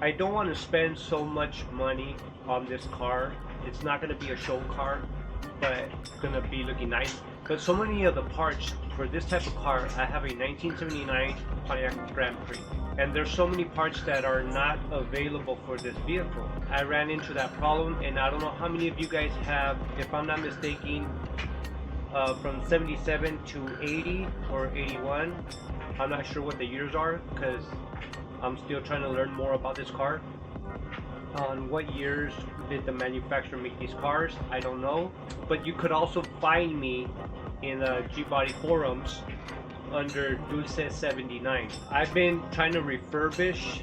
I don't want to spend so much money on this car. It's not going to be a show car, but it's going to be looking nice. But so many of the parts for this type of car, I have a 1979 Pontiac Grand Prix, and there's so many parts that are not available for this vehicle. I ran into that problem, and I don't know how many of you guys have, if I'm not mistaken, from 77 to 80 or 81. I'm not sure what the years are because I'm still trying to learn more about this car. On what years did the manufacturer make these cars, I don't know. But you could also find me in G-Body forums under Dulce79. I've been trying to refurbish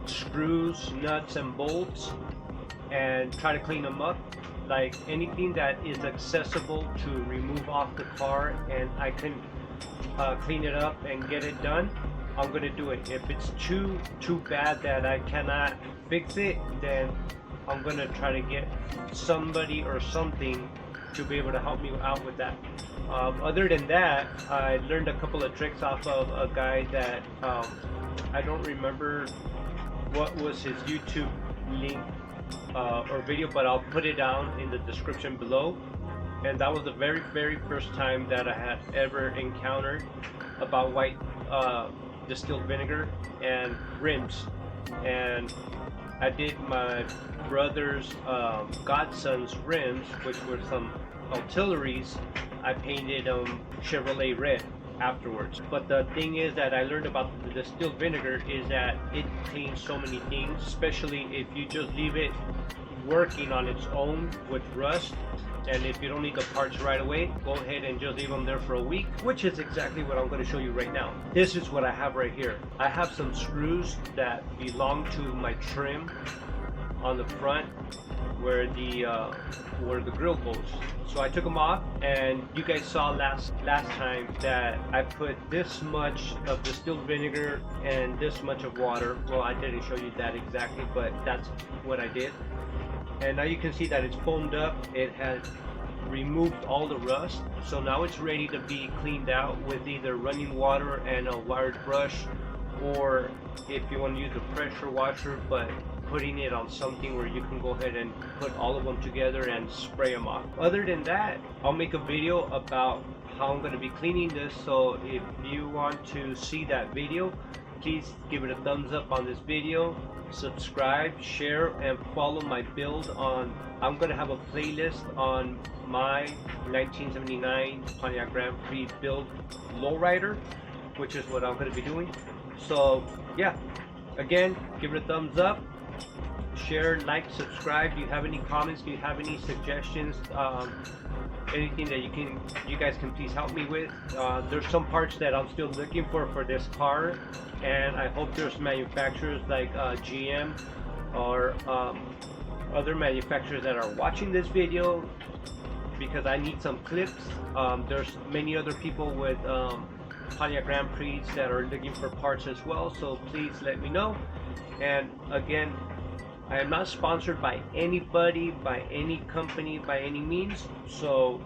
screws, nuts, and bolts and try to clean them up. Like anything that is accessible to remove off the car and I can clean it up and get it done, I'm gonna do it. If it's too bad that I cannot fix it, then I'm gonna try to get somebody or something to be able to help me out with that. Other than that, I learned a couple of tricks off of a guy that I don't remember what was his YouTube link or video, but I'll put it down in the description below. And that was the very first time that I had ever encountered about white distilled vinegar and rims. And I did my brother's godson's rims, which were some artilleries. I painted them Chevrolet red afterwards. But the thing is that I learned about the distilled vinegar is that it cleans so many things, especially if you just leave it working on its own with rust. And if you don't need the parts right away, go ahead and just leave them there for a week, which is exactly what I'm going to show you right now. This is what I have right here. I have some screws that belong to my trim on the front where the grill goes. So I took them off, and you guys saw last time that I put this much of distilled vinegar and this much of water. Well, I didn't show you that exactly, but that's what I did. And now you can see that it's foamed up. It has removed all the rust, so now it's ready to be cleaned out with either running water and a wired brush, or if you want to use a pressure washer, but putting it on something where you can go ahead and put all of them together and spray them off. Other than that, I'll make a video about how I'm going to be cleaning this, so if you want to see that video, please give it a thumbs up on this video, subscribe, share, and follow my build on. I'm going to have a playlist on my 1979 Pontiac Grand Prix build Lowrider, which is what I'm going to be doing. So yeah, again, give it a thumbs up, share, like, subscribe. Do you have any comments? Do you have any suggestions? Anything that you guys can please help me with. There's some parts that I'm still looking for this car, and I hope there's manufacturers like GM or other manufacturers that are watching this video, because I need some clips. There's many other people with Pontiac Grand Prix that are looking for parts as well, so please let me know. And again, I am not sponsored by anybody, by any company, by any means. So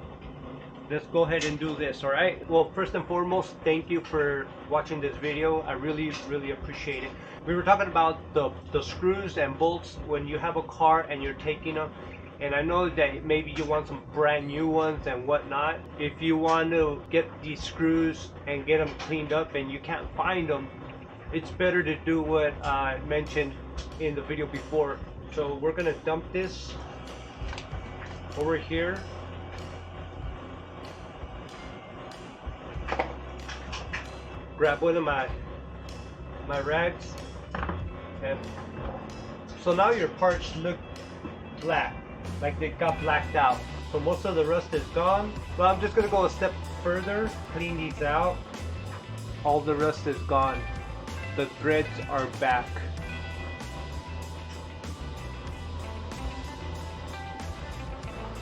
let's go ahead and do this, all right? Well, first and foremost, thank you for watching this video. I really appreciate it. We were talking about the screws and bolts when you have a car and you're taking them. And I know that maybe you want some brand new ones and whatnot. If you want to get these screws and get them cleaned up and you can't find them, it's better to do what I mentioned in the video before. So we're gonna dump this over here. Grab one of my rags, and so now your parts look black, like they got blacked out. So most of the rust is gone. But I'm just gonna go a step further, clean these out. All the rust is gone. The threads are back.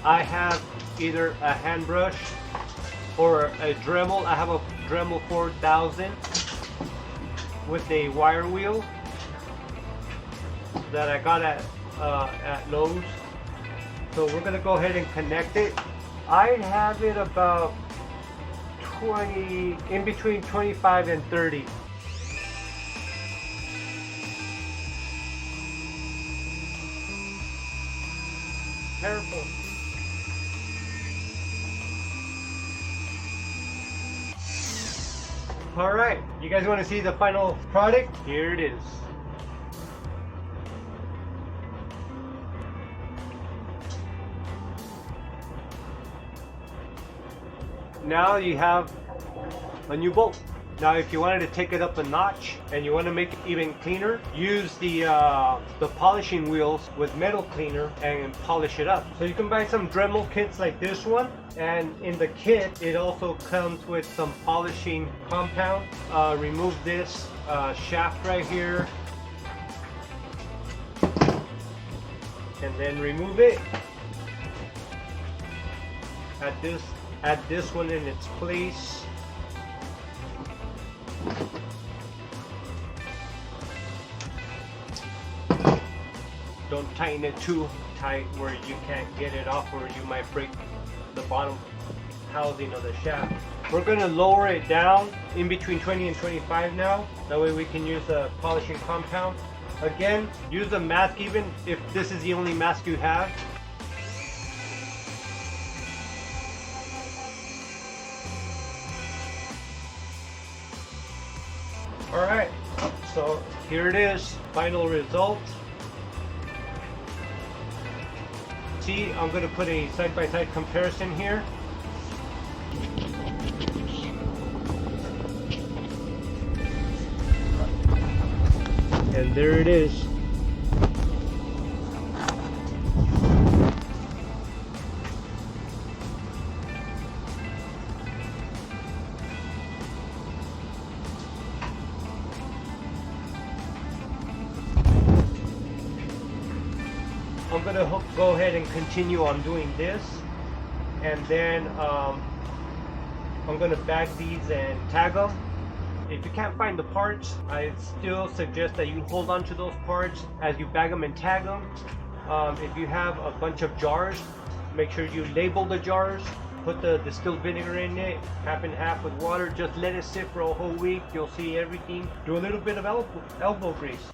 I have either a hand brush or a Dremel. I have a Dremel 4000 with a wire wheel that I got at Lowe's. So we're gonna go ahead and connect it. I have it about 20, in between 25 and 30. Careful. Alright, you guys want to see the final product? Here it is. Now you have a new bolt. Now if you wanted to take it up a notch and you want to make it even cleaner, use the polishing wheels with metal cleaner and polish it up. So you can buy some Dremel kits like this one, and in the kit it also comes with some polishing compound. Remove this shaft right here and then remove it. Add this one in its place. Don't tighten it too tight where you can't get it off, or you might break the bottom housing of the shaft. We're going to lower it down in between 20 and 25 now. That way we can use a polishing compound. Again, use a mask even if this is the only mask you have. Alright, so here it is, final result. See, I'm going to put a side-by-side comparison here. And there it is. I'm going to go ahead and continue on doing this, and then I'm going to bag these and tag them. If you can't find the parts, I still suggest that you hold on to those parts as you bag them and tag them. If you have a bunch of jars, make sure you label the jars. Put the distilled vinegar in it, half and half with water. Just let it sit for a whole week. You'll see everything. Do a little bit of elbow grease.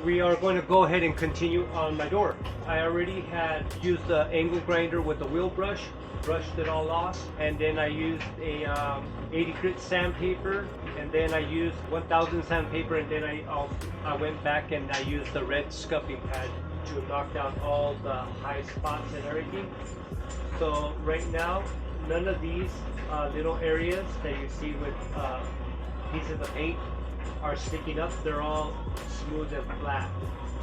We are going to go ahead and continue on my door. I already had used the angle grinder with the wheel brush, brushed it all off, and then I used a 80 grit sandpaper, and then I used 1000 sandpaper, and then I went back and I used the red scuffing pad to knock down all the high spots and everything. So right now, none of these little areas that you see with pieces of paint are sticking up. They're all smooth and flat.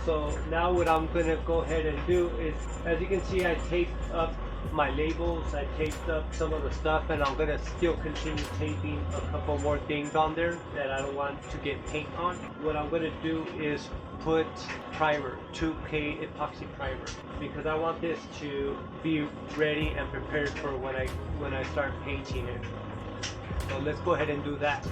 So now what I'm going to go ahead and do is, as you can see, I taped up my labels, I taped up some of the stuff, and I'm going to still continue taping a couple more things on there that I don't want to get paint on. What I'm going to do is put primer, 2K epoxy primer, because I want this to be ready and prepared for when I start painting it. So let's go ahead and do that.